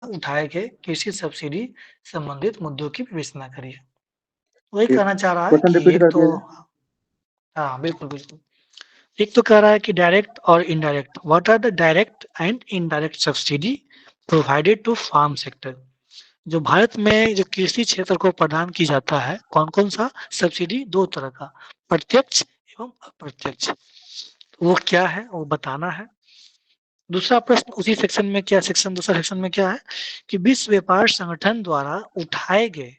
उठाए गए कृषि सब्सिडी संबंधित मुद्दों की विवेचना करिए। वही ठीक, कहना चाह रहा है क्वेश्चन कि रिपीट एक कर तो दीजिएगा। हाँ, बिल्कुल, बिल्कुल। एक तो कह रहा है कि डायरेक्ट और indirect, what are the direct and indirect subsidy provided to farm sector. जो भारत में जो कृषि क्षेत्र को प्रदान की जाता है, कौन-कौन सा सब्सिडी? 2 तरह का, प्रत्यक्ष एवं अप्रत्यक्ष। वो क्या है, वो बताना है। दूसरा प्रश्न उसी सेक्शन में क्या सेक्शन दूसरा सेक्शन में क्या है कि विश्व व्यापार संगठन द्वारा उठाए गए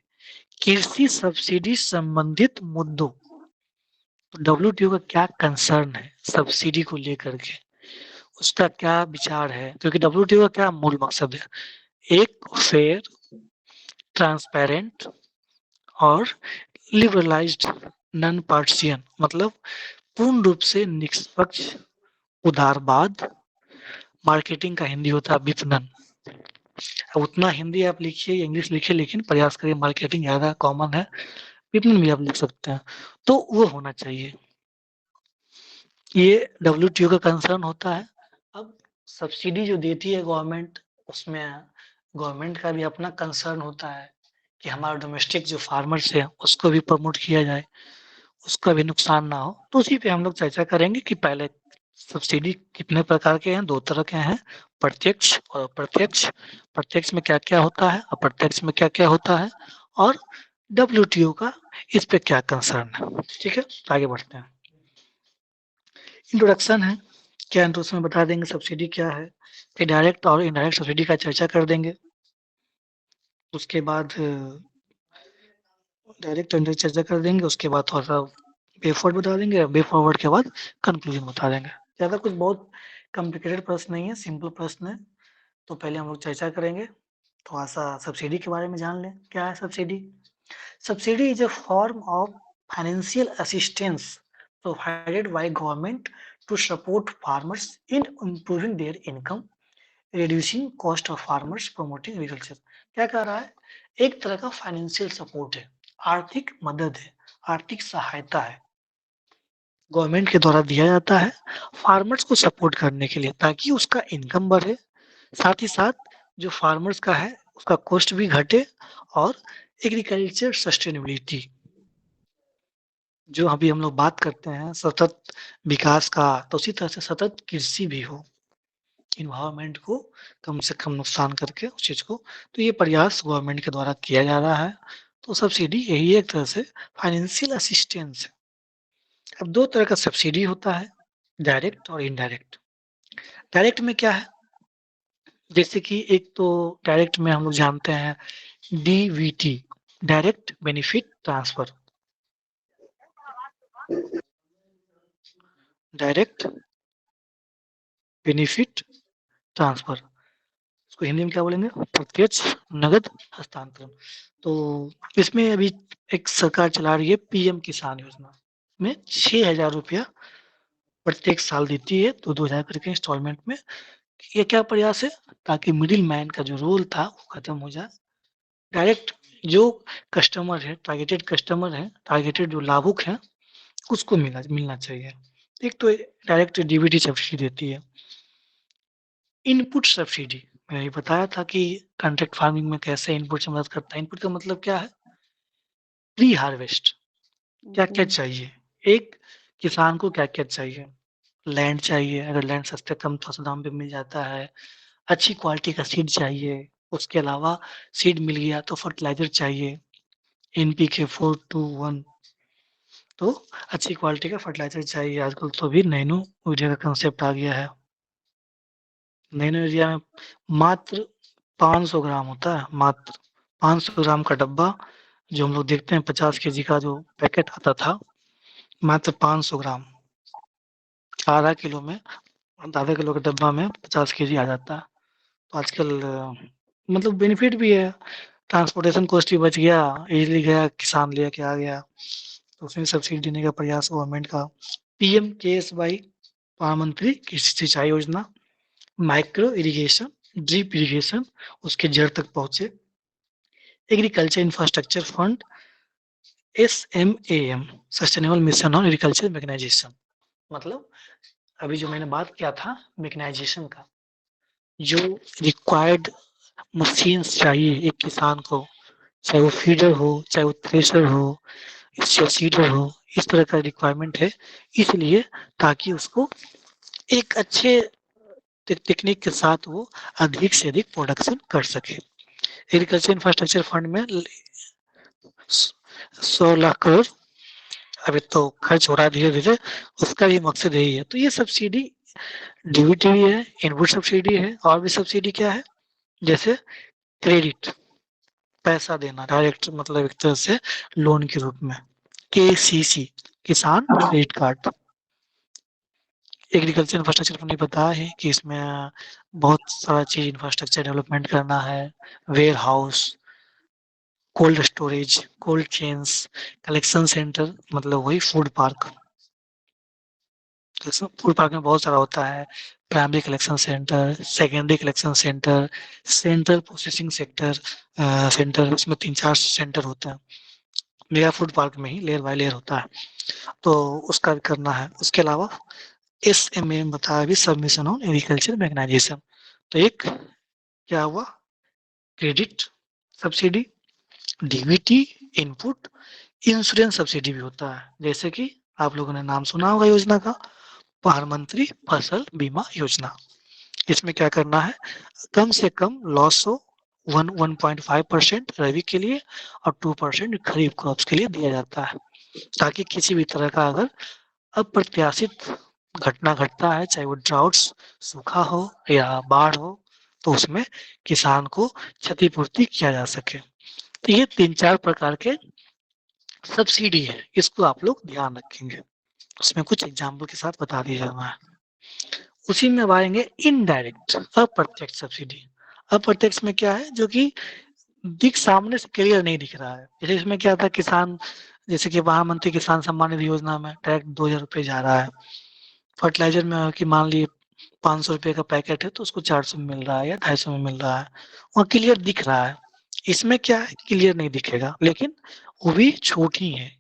कृषि सब्सिडी संबंधित मुद्दों, तो डब्ल्यूटीओ का क्या कंसर्न है सब्सिडी को लेकर के, उसका क्या विचार है? क्योंकि डब्ल्यूटीओ का क्या मूल मकसद है? एक फेयर, ट्रांसपेरेंट और लिबरलाइज्ड नॉन पार्टिशियन, मतलब पूर्ण रूप से निष्पक्ष, उदारवाद, मार्केटिंग का हिंदी होता है विपणन। अब उतना हिंदी आप लिखिए या इंग्लिश लिखिए, लेकिन प्रयास करिए, मार्केटिंग ज़्यादा कॉमन है, विपणन भी आप लिख सकते हैं। तो वो होना चाहिए, ये डब्ल्यूटीओ का कंसर्न होता है। अब सब्सिडी जो देती है गवर्नमेंट, उसमें गवर्नमेंट का भी अपना कंसर्न होता है कि हमारा डोमेस्टिक जो फार्मर्स है उसको भी प्रमोट किया जाए, उसका भी नुकसान ना हो। तो उसी पे हम लोग चर्चा करेंगे कि पहले सब्सिडी कितने प्रकार के हैं। 2 तरह के हैं, प्रत्यक्ष और अप्रत्यक्ष। प्रत्यक्ष में क्या-क्या होता है, अप्रत्यक्ष में क्या-क्या होता है, और डब्ल्यूटीओ का इस पे क्या कंसर्न है। ठीक है, तो आगे बढ़ते हैं। इंट्रोडक्शन है, क्या इंट्रोडक्शन में बता देंगे सब्सिडी क्या है, फिर डायरेक्ट और इनडायरेक्ट सब्सिडी का चर्चा कर देंगे। उसके बाद डायरेक्ट और इनडायरेक्ट चर्चा कर देंगे, उसके बाद थोड़ा-सा वे फॉरवर्ड बता देंगे, वे फॉरवर्ड के बाद कंक्लूजन बता देंगे। ज़्यादा कुछ बहुत कॉम्प्लिकेटेड प्रश्न नहीं है, सिंपल प्रश्न है। तो पहले हम लोग चर्चा करेंगे, थोड़ा-सा सब्सिडी के बारे में जान लें। क्या है subsidy? Subsidy is a form of financial assistance provided by government to support farmers in improving their income, reducing cost of farmers, promoting agriculture. क्या कह रहा है? एक तरह का फाइनेंशियल सपोर्ट है, आर्थिक मदद है, आर्थिक सहायता है, गवर्नमेंट के द्वारा दिया जाता है फार्मर्स को सपोर्ट करने के लिए, ताकि उसका इनकम बढ़े, साथ ही साथ जो फार्मर्स का है उसका कॉस्ट भी घटे, और एग्रीकल्चर सस्टेनेबिलिटी, जो अभी हम लोग बात करते हैं सतत विकास का, तो उसी तरह से सतत कृषि भी हो, इन्वायरमेंट को कम से कम नुकसान करके उस चीज़ को। तो ये प्रयास गवर्नमेंट के द्वारा किया जा रहा है। तो सब्सिडी यही एक तरह से फाइनेंशियल असिस्टेंस है। अब 2 तरह का सब्सिडी होता है, डायरेक्ट और इनडायरेक्ट। डायरेक्ट में क्या है? जैसे कि एक तो डायरेक्ट में हम लोग जानते हैं DBT, direct benefit transfer, direct benefit transfer, इसको हिंदी में क्या बोलेंगे? प्रत्यक्ष नगद हस्तांतरण। तो इसमें अभी एक सरकार चला रही है पीएम किसान योजना, में 6,000 रुपया प्रत्येक साल देती है, तो 2,000 करके इंस्टॉलमेंट में। ये क्या प्रयास है? ताकि मिडिल मैन का जो रोल था वो खत्म हो जाए, डायरेक्ट जो कस्टमर है, टारगेटेड कस्टमर है, टारगेटेड जो लाभुक हैं, उसको मिलना मिलना चाहिए। एक तो डायरेक्ट डीबीटी सब्सिडी देती है। इनपुट सब्सिडी, मैंने ये बताया था कि कॉन्ट्रैक्ट फार्मिंग में कैसे इनपुट से मदद करता है। इनपुट का मतलब क्या है? प्री हार्वेस्ट, क्या-क्या चाहिए? एक किसान को क्या-क्या चाहिए? लैंड चाहिए, अगर लैंड सस्ते कम थोड़ा-सा दाम पे मिल जाता है। अच्छी क्वालिटी का सीड चाहिए, उसके अलावा सीड मिल गया तो फर्टिलाइज़र चाहिए, एनपीके 421, तो अच्छी क्वालिटी का फर्टिलाइज़र चाहिए। आजकल तो अभी नैनो यूरिया का कांसेप्ट आ गया है। नैनो यूरिया में मात्र 500 ग्राम होता है, मात्र 500 ग्राम का डब्बा, जो हम लोग देखते हैं 50 केजी का जो पैकेट आता था, मात्र 500 ग्राम। आधा किलो में, आधा किलो के डब्बा में 50 केजी आ जाता है। तो आजकल मतलब बेनिफिट भी है, ट्रांसपोर्टेशन कॉस्ट भी बच गया, इज़िली गया, किसान लेके आ गया। तो उसमें सब्सिडी देने का प्रयास गवर्नमेंट का। पीएम केएसवाई, प्रधानमंत्री कृषि सिंचाई योजना, माइक्रो इरिगेशन, ड्रिप इरिगेशन, उसके जड़ तक पहुँचे। Agriculture infrastructure fund, SMAM, sustainable mission on agriculture mechanisation, मतलब अभी जो मैंने बात किया था मैकेनाइजेशन का, जो रिक्वायर्ड मशीन्स चाहिए एक किसान को, चाहे वो फीडर हो, चाहे वो थ्रेशर हो, सीडर हो, इस तरह का रिक्वायरमेंट है। इसलिए ताकि उसको एक अच्छे टेक्निक के साथ वो अधिक से अधिक प्रोडक्शन कर सके। एग्रीकल्चर इंफ्रास्ट्रक्चर फंड में 100 लाख करोड़ अभी तो खर्च हो रहा है धीरे धीरे, उसका भी मकसद यही है। तो ये सब्सिडी डीबीटी भी है, इनपुट सब्सिडी है, और भी सब्सिडी क्या है, जैसे क्रेडिट, पैसा देना डायरेक्ट, मतलब एक तरह से लोन के रूप में, केसीसी, किसान क्रेडिट कार्ड। एग्रीकल्चर इंफ्रास्ट्रक्चर ने बताया है कि इसमें बहुत सारा चीज इंफ्रास्ट्रक्चर डेवलपमेंट करना है, warehouse, cold storage, cold chains, collection centre, मतलब वही फूड पार्क। फूड पार्क में बहुत सारा होता है, primary collection centre, secondary collection centre, central processing sector, centre, इसमें 3-4 सेंटर होते हैं। मेगा फूड पार्क में ही लेयर बाय लेयर होता है, तो उसका भी करना है। उसके अलावा SMA बताया भी, सबमिशन ऑन एग्रीकल्चर मैकेनाइजेशन। तो एक क्या हुआ, credit subsidy, DBT, input, insurance subsidy भी होता है, जैसे कि आप लोगों ने नाम सुना होगा योजना का, प्रधानमंत्री फसल बीमा योजना। इसमें क्या करना है, कम से कम लॉस हो 1.5% रबी के लिए और 2% खरीफ क्रॉप्स के लिए दिया जाता है, ताकि किसी भी तरह का अगर अप्रत्याशित घटना घटता है, चाहे वो ड्राउट्स, सूखा हो या बाढ़ हो, तो उसमें किसान को क्षतिपूर्ति किया जा सके। तो ये 3-4 प्रकार के सब्सिडी है, इसको आप लोग ध्यान रखेंगे, उसमें कुछ एग्जाम्पल के साथ बता दिया जा रहा है। उसी में अब आएंगे इनडायरेक्ट, अप्रत्यक्ष सब्सिडी। अप्रत्यक्ष में क्या है, जो कि दिख सामने से क्लियर नहीं दिख रहा है। जैसे इसमें क्या था, किसान, जैसे कि प्रधानमंत्री किसान सम्मान निधि योजना में डायरेक्ट 2,000 रुपये जा रहा है। फर्टिलाइजर में कि मान लिए 500 रुपये का पैकेट है, तो उसको 400 में मिल रहा है या 250 में मिल रहा है, वहाँ क्लियर दिख रहा है। इसमें क्या है, क्लियर नहीं दिखेगा, लेकिन वो भी छोटी है,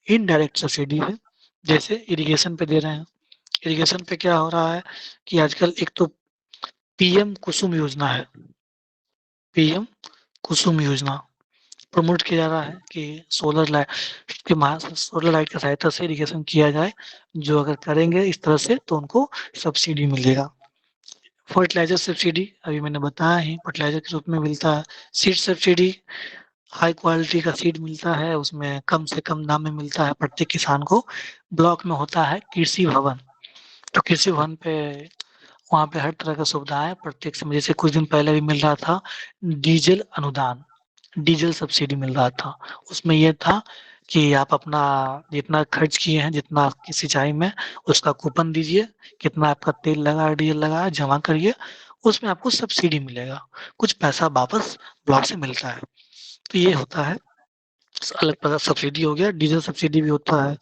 इनडायरेक्ट सब्सिडी है। जैसे इरिगेशन पे दे रहे हैं, इरिगेशन पे क्या हो रहा है कि आजकल एक तो पीएम कुसुम योजना है, पीएम कुसुम योजना प्रमोट किया जा रहा है कि सोलर लाइट की सहायता से इरिगेशन किया जाए, जो अगर करेंगे इस तरह से तो उनको सब्सिडी मिलेगा। फर्टिलाइजर सब्सिडी अभी मैंने बताया ही, फर्टिलाइजर के रूप में मिलता है। सीड सब्सिडी, हाई क्वालिटी का सीड मिलता है, उसमें कम से कम दाम में मिलता है प्रत्येक किसान को। ब्लॉक में होता है कृषि भवन, तो कृषि भवन पे वहाँ पे हर तरह का सुविधा है प्रत्येक समय। जैसे कुछ दिन पहले भी मिल रहा था डीजल अनुदान, डीजल सब्सिडी मिल रहा था। उसमें यह था कि आप अपना जितना खर्च किए हैं, जितना आपकी सिंचाई में, उसका कूपन दीजिए, कितना आपका तेल लगा, डीजल लगा, जमा करिए, उसमें आपको सब्सिडी मिलेगा, कुछ पैसा वापस ब्लॉक से मिलता है। तो ये होता है, अलग प्रकार सब्सिडी हो गया, डीजल सब्सिडी भी होता है।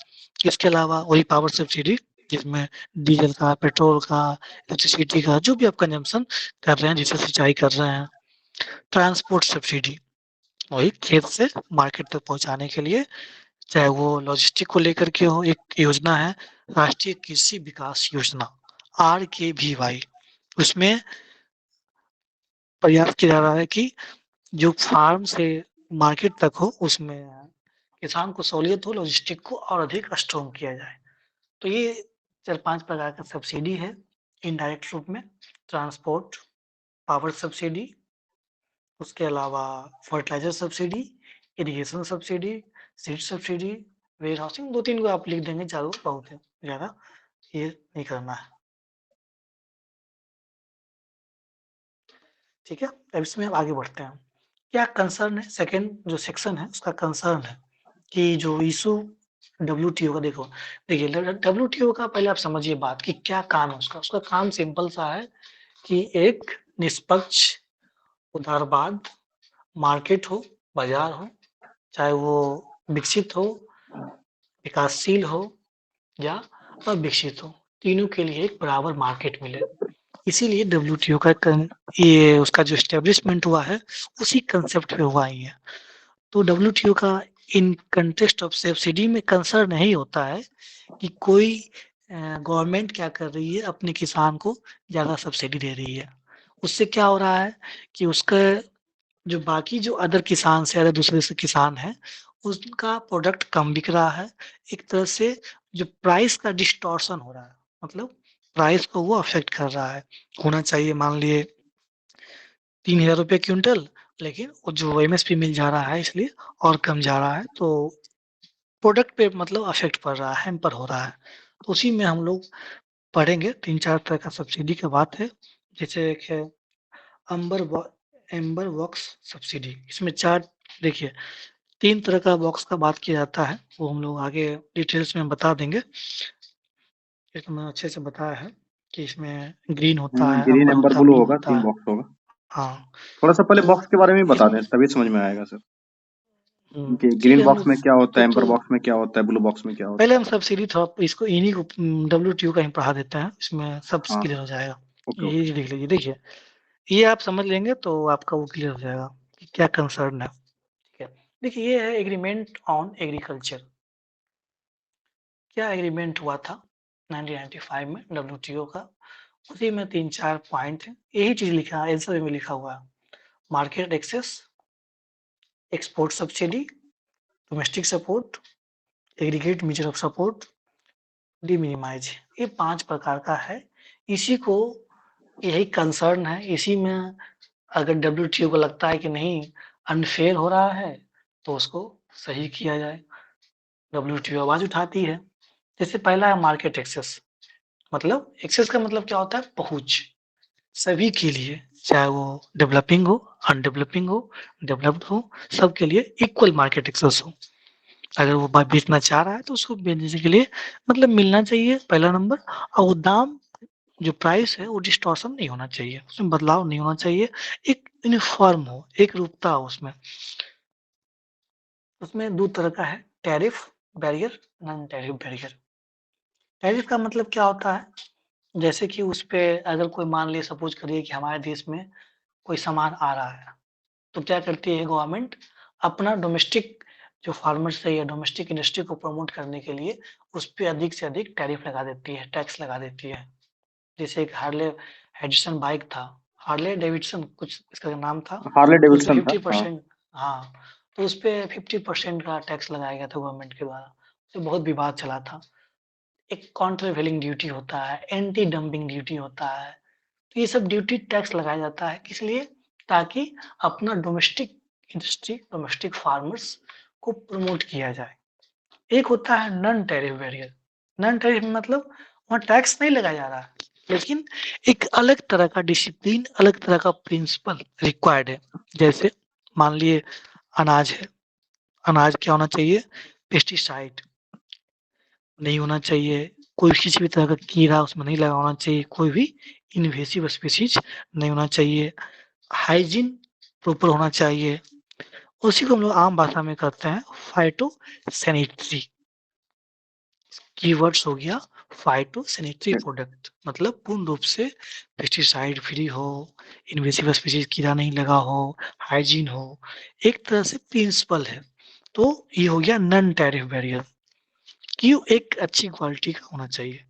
इसके अलावा वही पावर सब्सिडी, जिसमें डीजल का, पेट्रोल का, इलेक्ट्रिसिटी का, जो भी आप कंजम्पशन कर रहे हैं, जिससे सिंचाई कर रहे हैं। ट्रांसपोर्ट सब्सिडी, वही खेत से मार्केट तक पहुंचाने के लिए, चाहे वो लॉजिस्टिक को लेकर के हो। एक योजना है राष्ट्रीय कृषि विकास योजना, RKVY, उसमें प्रयास किया जा रहा है कि जो फार्म से मार्केट तक हो, उसमें किसान को सहूलियत हो, लॉजिस्टिक को और अधिक स्ट्रॉन्ग किया जाए। तो ये 4-5 प्रकार का सब्सिडी है इनडायरेक्ट रूप में। ट्रांसपोर्ट, पावर सब्सिडी, उसके अलावा fertiliser subsidy, irrigation subsidy, seed subsidy, warehousing, 2-3 को आप लिख देंगे, ज़्यादा बहुत है, ज़्यादा ये नहीं करना है। ठीक है, अब इसमें हम आगे बढ़ते हैं। क्या कंसर्न है, सेकंड जो सेक्शन है उसका कंसर्न है कि जो इशू डब्ल्यूटीओ का, देखिए डब्ल्यूटीओ का पहले आप समझिए बात कि क्या काम है उसका। उसका काम सिंपल सा है कि एक निष्पक्ष, उदारवाद मार्केट हो, बाजार हो, चाहे वो विकसित हो, विकासशील हो या अविकसित हो, तीनों के लिए एक बराबर मार्केट मिले। इसीलिए डब्ल्यूटीओ का ये उसका जो एस्टेब्लिशमेंट हुआ है, उसी कंसेप्ट पे हुआ ही है। तो डब्ल्यूटीओ का इन कंटेक्स्ट ऑफ सब्सिडी में कंसर्न नहीं होता है कि कोई गवर्नमेंट क्या कर रही है, अपने किसान को ज़्यादा सब्सिडी दे रही है। उससे क्या हो रहा है कि उसका जो बाकी जो अदर किसान से अदर दूसरे से किसान हैं, उसका प्रोडक्ट कम बिक रहा है। एक तरह से जो प्राइस का डिस्टॉर्शन हो रहा है, मतलब प्राइस को वो अफ़ेक्ट कर रहा है। होना चाहिए मान लिए ₹3000 क्विंटल, लेकिन वो जो एमएसपी मिल जा रहा है इसलिए और कम जा रहा है, तो प्रोडक्ट पे मतलब अफ़ेक्ट पड़ रहा है, हैम्पर हो रहा है। तो उसी में हम लोग पढ़ेंगे 3-4 तरह का सब्सिडी का बात है। जैसे एक है अम्बर व एम्बर बॉक्स सब्सिडी। इसमें 4 देखिए 3 तरह का बॉक्स का बात किया जाता है, वो हम लोग आगे डिटेल्स में बता देंगे। इसमें अच्छे से बताया है कि इसमें ग्रीन होता है, ग्रीन, अम्बर एम्बर, होता है, ब्लू ब्लू होगा, होता 3 है। बॉक्स होगा। हाँ, थोड़ा-सा पहले तो बॉक्स के बारे में भी बता इसमें दें, तभी समझ में आएगा सर, कि ठीक ग्रीन है हम बॉक्स लोग में क्या होता है, एक एम्बर तो बॉक्स में क्या होता है, ब्लू बॉक्स में क्या होता पहले है? हम सब्सिडी थोड़ा इसको इन्हीं को डब्ल्यूटीओ का ही पढ़ा देते हैं, इसमें सब हाँ, क्लियर हो जाएगा। Okay, okay. ये देख लीजिए, देखिए ये आप समझ लेंगे तो आपका वो क्लियर हो जाएगा कि क्या कंसर्न है। ठीक है, देखिए ये है एग्रीमेंट ऑन एग्रीकल्चर। क्या एग्रीमेंट हुआ था 1995 में डब्ल्यूटीओ का, उसी में 3-4 पॉइंट हैं। यही चीज़ लिखा है, आंसर में लिखा हुआ है। Market access, export subsidy, domestic support, aggregate measure of support, de minimis. ये 5 प्रकार का है। इसी को यही कंसर्न है, इसी में अगर डब्ल्यूटीओ को लगता है कि नहीं अनफेयर हो रहा है, तो उसको सही किया जाए। डब्ल्यूटीओ आवाज़ उठाती है। जैसे पहला है मार्केट एक्सेस, मतलब एक्सेस का मतलब क्या होता है? पहुँच। सभी के लिए, चाहे वो डेवलपिंग हो, अनडेवलपिंग हो, डेवलप्ड हो, सबके लिए इक्वल मार्केट एक्सेस हो। अगर वो बेचना चाह रहा है तो उसको बेचने के लिए मतलब मिलना चाहिए पहला नंबर, और वो दाम जो प्राइस है वो डिस्टॉर्शन नहीं होना चाहिए, उसमें बदलाव नहीं होना चाहिए, एक यूनिफॉर्म हो, एक रूपता हो उसमें। उसमें 2 तरह का है, tariff barrier, non tariff barrier. Tariff का मतलब क्या होता है? जैसे कि उस पे अगर कोई मान लीजिए सपोज़ करिए कि हमारे देश में कोई सामान आ रहा है, तो क्या करती है गवर्नमेंट अपना डोमेस्टिक जो फार्मर्स है या डोमेस्टिक इंडस्ट्री को प्रमोट करने के लिए उस पे अधिक से अधिक टैरिफ लगा देती है, टैक्स लगा देती है। जैसे एक हार्ले डेविडसन बाइक था, हार्ले डेविडसन कुछ इसका नाम था, हार्ले तो उसपे डेविडसन था, हाँ। 50%, हाँ, तो उसपे 50% का टैक्स लगाया गया था गवर्नमेंट के द्वारा। तो बहुत विवाद चला था। एक काउंटरवेलिंग ड्यूटी होता है, एंटी डंपिंग ड्यूटी होता है। तो ये सब ड्यूटी टैक्स लगाया जाता है किस लिए? ताकि अपना डोमेस्टिक इंडस्ट्री, डोमेस्टिक फार्मर्स को प्रमोट किया जाए। एक होता है non tariff barrier. Non tariff मतलब वहाँ टैक्स नहीं लगाया जा रहा है, लेकिन एक अलग तरह का डिसिप्लिन, अलग तरह का प्रिंसिपल रिक्वायर्ड है। जैसे मान लिए अनाज है, अनाज क्या होना चाहिए? पेस्टिसाइड नहीं होना चाहिए, कोई किसी भी तरह का कीड़ा उसमें नहीं लगा होना चाहिए, कोई भी इन्वेसिव स्पीशीज नहीं होना चाहिए, हाइजीन प्रॉपर होना चाहिए। उसी को हम लोग आम भाषा में कहते हैं फाइटो सैनिटरी। कीवर्ड्स हो गया फाइटो सैनिटरी प्रोडक्ट, मतलब पूर्ण रूप से पेस्टिसाइड फ्री हो, इन्वेसिव स्पीशीज कीड़ा नहीं लगा हो, हाइजीन हो, एक तरह से प्रिंसिपल है। तो ये हो गया नॉन टैरिफ बैरियर कि एक अच्छी क्वालिटी का होना चाहिए।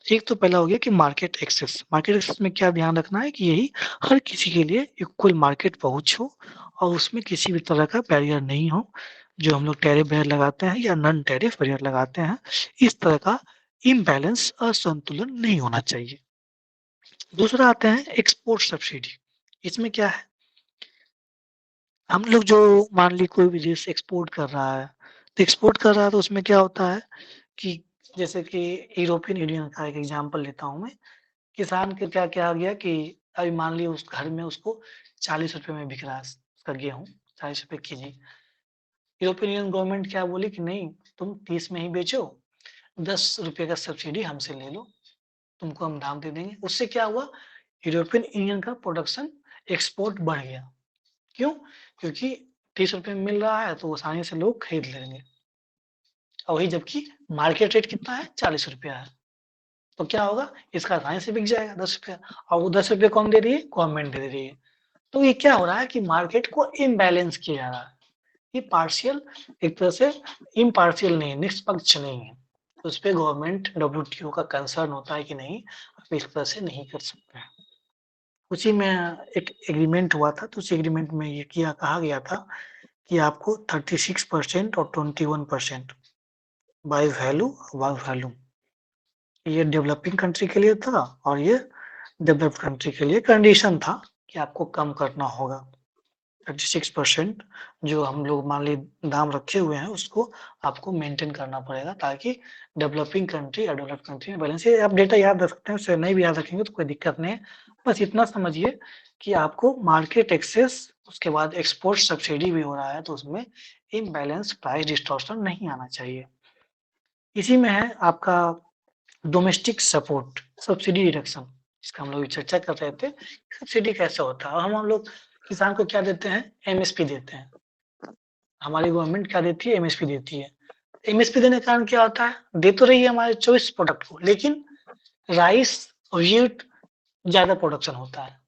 एक तो पहला हो गया कि मार्केट एक्सेस। मार्केट एक्सेस में क्या ध्यान रखना है कि यही हर किसी के लिए इक्वल मार्केट पहुँच हो और उसमें किसी भी तरह का बैरियर नहीं हो, जो हम लोग टैरिफ बैरियर लगाते हैं या नॉन टैरिफ बैरियर लगाते हैं, इस तरह का इम्बैलेंस, असंतुलन नहीं होना चाहिए। दूसरा आते हैं एक्सपोर्ट सब्सिडी। इसमें क्या है? हम लोग जो मान ली कोई भी देश एक्सपोर्ट कर रहा है, तो एक्सपोर्ट कर रहा है तो उसमें क्या होता है कि जैसे कि यूरोपियन यूनियन का एक एग्जांपल लेता हूँ मैं। किसान के क्या क्या आ गया कि अभी मान लीजिए उस घर में उसको 40 रुपए में बिक रहा है उसका गेहूँ, 40 रुपए केजी। यूरोपियन यूनियन गवर्नमेंट क्या बोली कि नहीं, तुम 30 में ही बेचो, 10 रुपए का सब्सिडी हमसे ले लो, तुमको हम दाम दे देंगे। उससे क्या हुआ? यूरोपियन यूनियन का प्रोडक्शन एक्सपोर्ट बढ़ गया। क्यों? क्योंकि 30 रुपए में मिल रहा है तो आसानी से लोग खरीद लेंगे, और वही जबकि मार्केट रेट कितना है? 40 रुपया है। तो क्या होगा? इसका आसानी से बिक जाएगा 10 रुपया, और वो 10 रुपये कौन दे रही है? गवर्नमेंट दे रही है। तो ये क्या हो रहा है कि मार्केट को इम्बैलेंस किया जा रहा है। ये पार्शियल, एक तरह से इम्पार्शियल नहीं है, निष्पक्ष नहीं है। तो उस पे गवर्नमेंट डब्ल्यूटीओ का कंसर्न होता है कि नहीं, आप इस तरह से नहीं कर सकते हैं। उसी में एक एग्रीमेंट हुआ था, तो उस एग्रीमेंट में ये कहा गया था कि आपको 36% और 21% बाय वैल्यू बाय वॉल्यूम, ये डेवलपिंग कंट्री के लिए था और ये डेवलप्ड कंट्री के लिए कंडीशन था कि आपको कम करना होगा। 36% जो हम लोग मान लीजिए दाम रखे हुए हैं उसको आपको मेंटेन करना पड़ेगा, ताकि डेवलपिंग कंट्री और डेवलप्ड कंट्री में बैलेंस, ये आप डेटा याद रख सकते हैं, उससे नहीं भी याद रखेंगे तो कोई दिक्कत नहीं है। बस इतना समझिए कि आपको मार्केट एक्सेस, उसके बाद एक्सपोर्ट सब्सिडी भी हो रहा है, तो उसमें इम्बैलेंस प्राइस डिस्टॉर्शन नहीं आना चाहिए। इसी में है आपका डोमेस्टिक सपोर्ट, सब्सिडी रिडक्शन, इसका हम लोग चर्चा कर रहे थे, सब्सिडी कैसे होता है। और हम लोग किसान को क्या देते हैं, एमएसपी देते हैं। हमारी गवर्नमेंट क्या देती है, एमएसपी देती है। एमएसपी देने के कारण क्या होता है, दे तो रही है हमारे चॉइस प्रोडक्ट को, लेकिन राइस और व्हीट ज्यादा प्रोडक्शन होता है।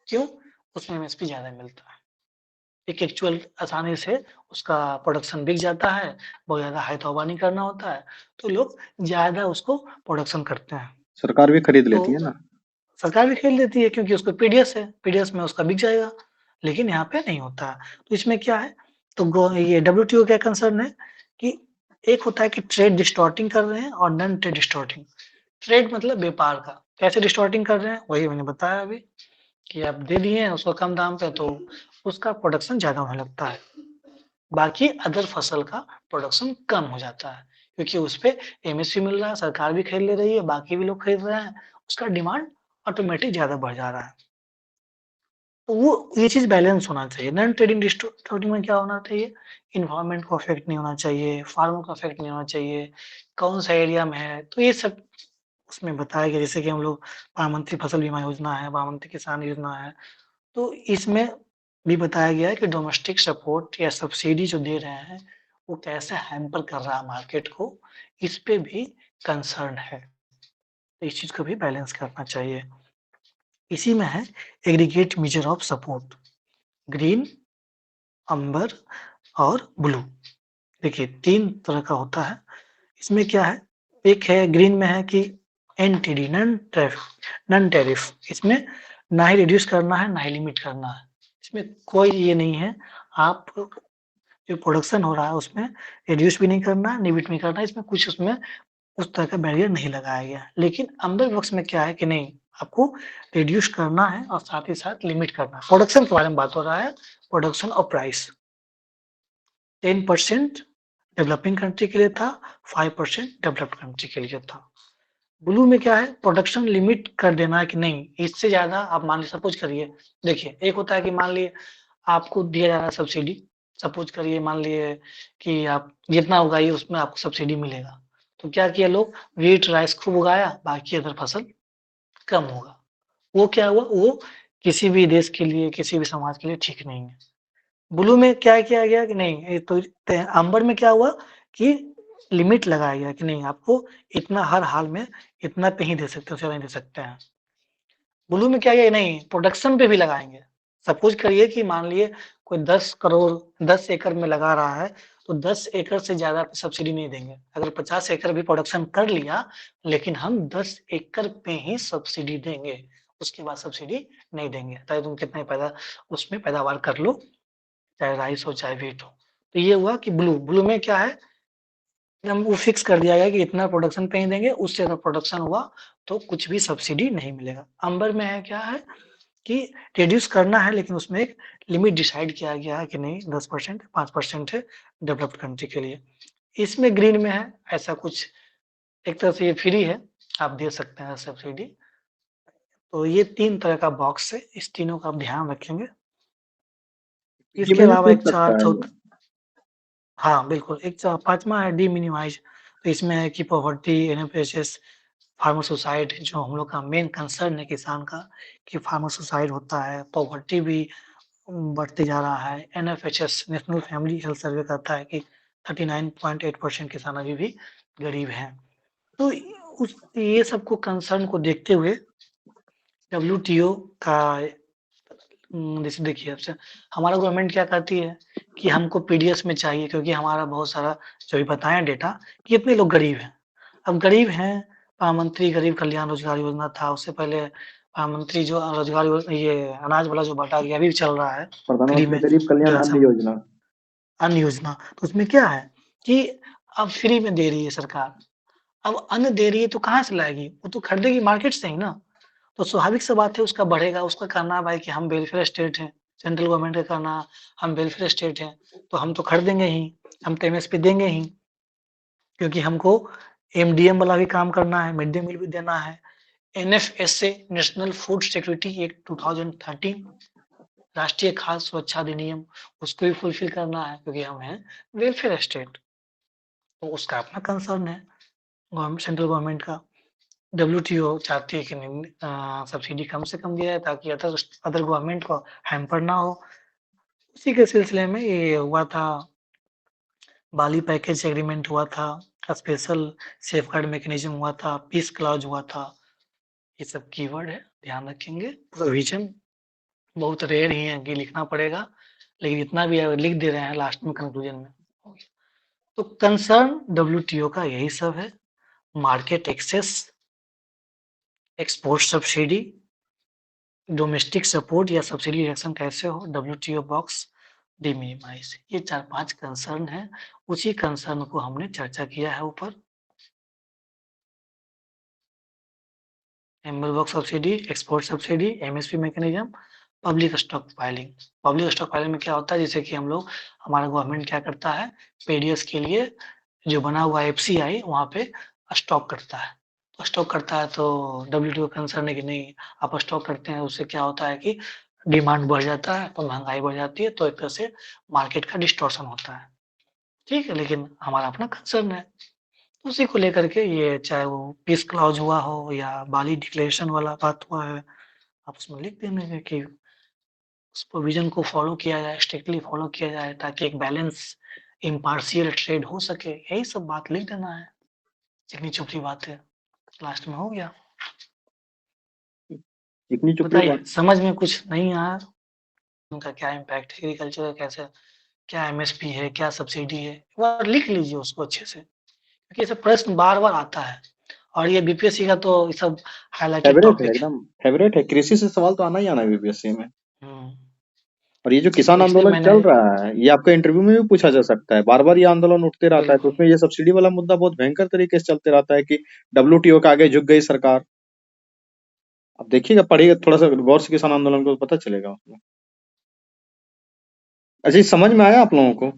क्यों? उसमें एमएसपी ज्यादा मिलता है, एक एक्चुअल आसानी से उसका प्रोडक्शन बिक जाता है, बहुत ज्यादा हाई तौबा नहीं करना होता है, तो लोग ज्यादा उसको प्रोडक्शन करते हैं। सरकार भी खरीद तो लेती है ना। सरकार भी खरीद लेती है क्योंकि उसको पीडीएस है, पीडीएस में उसका बिक जाएगा, लेकिन यहाँ पे नहीं होता है। तो इसमें क्या है, तो ये डब्ल्यूटीओ का कंसर्न है कि एक होता है कि ट्रेड डिस्टॉर्टिंग कर रहे हैं और नॉन ट्रेड डिस्टॉर्टिंग। ट्रेड मतलब व्यापार का, कैसे डिस्टॉर्टिंग कर रहे हैं वही मैंने बताया अभी, कि आप दे दिए हैं उसको कम दाम पे तो उसका प्रोडक्शन ज्यादा होने लगता है, बाकी अदर फसल का प्रोडक्शन कम हो जाता है, क्योंकि उस पे एमएसपी मिल रहा है, सरकार भी खरीद ले रही है, बाकी भी लोग खरीद रहे हैं, उसका डिमांड ऑटोमेटिक ज्यादा बढ़ जा रहा है। तो वो ये चीज बैलेंस होना चाहिए। नॉन ट्रेडिंग डिस्ट्रीब्यूटिंग में क्या होना चाहिए, इन्वायरमेंट को अफेक्ट नहीं होना चाहिए, फार्मर को अफेक्ट नहीं होना चाहिए, कौन सा एरिया में है, तो ये सब उसमें बताया गया। जैसे कि हम लोग प्रधानमंत्री फसल बीमा योजना है, प्रधानमंत्री किसान योजना है, तो इसमें भी बताया गया है कि डोमेस्टिक सपोर्ट या सब्सिडी जो दे रहे हैं वो कैसे हैम्पर कर रहा है मार्केट को, इस पे भी कंसर्न है, तो इस चीज को भी बैलेंस करना चाहिए। इसी में है aggregate measure of support, green, amber और ब्लू। देखिए 3 तरह का होता है। इसमें क्या है, एक है ग्रीन में है कि एनटीडी, नॉन टैरिफ, इसमें ना ही रिड्यूस करना है ना ही लिमिट करना है, इसमें कोई ये नहीं है। आप जो प्रोडक्शन हो रहा है उसमें रिड्यूस भी नहीं करना है, लिमिट नहीं करना है, इसमें कुछ उसमें उस तरह का बैरियर नहीं लगाया गया है। लेकिन अंडर बॉक्स में क्या है कि नहीं, आपको रिड्यूस करना है और साथ ही साथ लिमिट करना है। प्रोडक्शन के बारे में बात हो रहा है, प्रोडक्शन और प्राइस। 10% डेवलपिंग कंट्री के लिए था, 5% डेवलप्ड कंट्री के लिए था। ब्लू में क्या है, प्रोडक्शन लिमिट कर देना है कि नहीं, इससे ज्यादा आप मान लीजिए, सपोज करिए, देखिए एक होता है कि मान लिए आपको दिया जा रहा है सब्सिडी, सपोज करिए मान लिए कि आप जितना उगाइए उसमें आपको सब्सिडी मिलेगा, तो क्या किया लोग, व्हीट राइस खूब उगाया, बाकी अदर फसल कम होगा। वो क्या हुआ, वो किसी भी देश के लिए, किसी भी समाज के लिए ठीक नहीं है। ब्लू में क्या किया गया कि नहीं, ये तो अंबर में क्या हुआ कि लिमिट लगाया गया कि नहीं, आपको इतना हर हाल में इतना पे ही दे सकते हो, उससे नहीं दे सकते हैं। ब्लू में क्या है, नहीं प्रोडक्शन पे भी लगाएंगे। सपोज करिए कि मान लिए कोई 10 करोड़ 10 एकड़ में लगा रहा है, तो 10 एकड़ से ज्यादा सब्सिडी नहीं देंगे। अगर 50 एकड़ भी प्रोडक्शन कर लिया, लेकिन हम 10 एकड़ पे ही सब्सिडी देंगे, उसके बाद सब्सिडी नहीं देंगे, चाहे तुम कितने पैदा उसमें पैदावार कर लो, चाहे राइस हो चाहे व्हीट हो। तो ये हुआ कि ब्लू में क्या है, हम वो फिक्स कर दिया गया कि इतना प्रोडक्शन पे ही देंगे, उससे अगर प्रोडक्शन हुआ तो कुछ भी सब्सिडी नहीं मिलेगा। अंबर में है क्या है कि रिड्यूस करना है, लेकिन उसमें एक लिमिट डिसाइड किया गया है कि नहीं 10%, 5% है डेवलप्ड कंट्री के लिए। इसमें ग्रीन में है ऐसा कुछ, एक तरह से ये फ्री है, आप दे सकते हैं सब्सिडी। तो ये 3 तरह का बॉक्स है, इस तीनों का आप ध्यान रखेंगे। ये इसके भी अलावा पूछ एक सकता है ये। हाँ, बिल्कुल। एक 5वां है डिमिनिमाइज़, तो इसमें है कि पॉवर्टी, एनएफएसएस, फार्मर सुसाइड, जो हम लोग का मेन कंसर्न है किसान का, कि फार्मर सुसाइड होता है, पॉवर्टी भी बढ़ते जा रहा है। NFHS, national family health survey कहता है कि 39.8% किसान अभी भी गरीब हैं। तो उस ये सबको कंसर्न को देखते हुए डब्ल्यूटीओ का जैसे देखिए आपसे, हमारा गवर्नमेंट क्या कहती है कि हमको पीडीएस में चाहिए, क्योंकि हमारा बहुत सारा जो भी बताया डेटा कि इतने लोग गरीब हैं। अब गरीब हैं, प्रधानमंत्री गरीब कल्याण रोजगार योजना था, उससे पहले प्रधानमंत्री जो रोजगार ये अनाज वाला जो बांटा गया अभी भी चल रहा है फ्री प्रधानमंत्री में, गरीब जो कल्याण अन्न राशन योजना। अन्न योजना। तो उसमें क्या है कि अब फ्री में दे रही है सरकार, अब अन्न दे रही है तो कहाँ से लाएगी? वो तो खरीदेगी मार्केट से ही ना। तो स्वाभाविक सी बात है उसका बढ़ेगा, उसका कहना है भाई कि हम वेलफेयर स्टेट हैं, सेंट्रल गवर्नमेंट का कहना हम वेलफेयर स्टेट हैं, तो हम तो खरीदेंगे ही, हम तो एमएसपी देंगे ही, क्योंकि हमको एमडीएम वाला भी काम करना है, मिड डे मील भी देना है। NFSA national food security act 2013 राष्ट्रीय खाद्य सुरक्षा अधिनियम उसको भी फुलफिल करना है क्योंकि हम हैं वेलफेयर स्टेट। तो उसका अपना कंसर्न है गवर्नमेंट, सेंट्रल गवर्नमेंट का। डब्ल्यूटीओ चाहती है कि सब्सिडी कम से कम दिया जाए ताकि अदर अदर गवर्नमेंट को हैम्पर ना हो। उसी के सिलसिले में ये हुआ था, बाली पैकेज एग्रीमेंट हुआ था, स्पेशल सेफगार्ड मैकेनिज्म हुआ था, पीस क्लॉज हुआ था। ये सब कीवर्ड है, ध्यान रखेंगे। प्रोविजन बहुत रेयर ही है कि लिखना पड़ेगा, लेकिन इतना भी अगर लिख दे रहे हैं लास्ट में कंक्लूजन में हो गया। तो कंसर्न डब्ल्यूटीओ का यही सब है, market access, export subsidy, domestic support या सब्सिडी रिडक्शन कैसे हो, डब्ल्यूटीओ बॉक्स डिमिनिमाइज। ये 4-5 कंसर्न है, उसी कंसर्न को हमने चर्चा किया है ऊपर। Amber box subsidy, export subsidy, MSP mechanism, public stock filing. Public stock filing में क्या होता है, जैसे कि हम लोग, हमारा गवर्नमेंट क्या करता है, पीडीएस के लिए जो बना हुआ एफसीआई वहाँ पे स्टॉक करता है। तो स्टॉक करता है तो डब्ल्यूटीओ कंसर्न है कि नहीं, आप स्टॉक करते हैं उससे क्या होता है कि डिमांड बढ़ जाता है, तो महंगाई बढ़ जाती है, तो एक तरह से मार्केट का डिस्टॉर्शन होता है। ठीक है, लेकिन हमारा अपना कंसर्न है, उसी को लेकर के ये चाहे वो पीस क्लॉज हुआ हो या बाली डिक्लेरेशन वाला बात हुआ है, आप उसमें लिख देंगे कि उस प्रोविजन को फॉलो किया जाए, स्ट्रिक्टली फॉलो किया जाए ताकि एक बैलेंस इम्पार्शियल ट्रेड हो सके। यही सब बात लिख देना है, चिकनी चुपड़ी बात है, लास्ट में हो गया। इतनी चुपड़ी बताइए, बात। समझ में कुछ नहीं आया? उनका क्या इम्पैक्ट है एग्रीकल्चर का, कैसे, क्या एमएसपी है, क्या सब्सिडी है, एक बार लिख लीजिए उसको अच्छे से, क्योंकि ऐसे प्रश्न बार बार आता है और ये बीपीएससी का तो ये सब हाईलाइटेड फेवरेट है, टॉपिक है। एकदम फेवरेट है। कृषि से सवाल तो आना ही आना है बीपीएससी में। हम्म, और ये जो किसान तो इसलिए आंदोलन मैंने, चल रहा है, ये आपका इंटरव्यू में भी पूछा जा सकता है। बार बार ये आंदोलन उठते रहता है, तो बिल्कुल उसमें ये सब्सिडी वाला मुद्दा बहुत भयंकर तरीके से चलते रहता है कि डब्ल्यूटीओ के आगे झुक गई सरकार। अब देखिएगा, पढ़िएगा थोड़ा सा गौर से किसान आंदोलन को, पता चलेगा उसमें। अच्छा, ये समझ में आया आप लोगों को?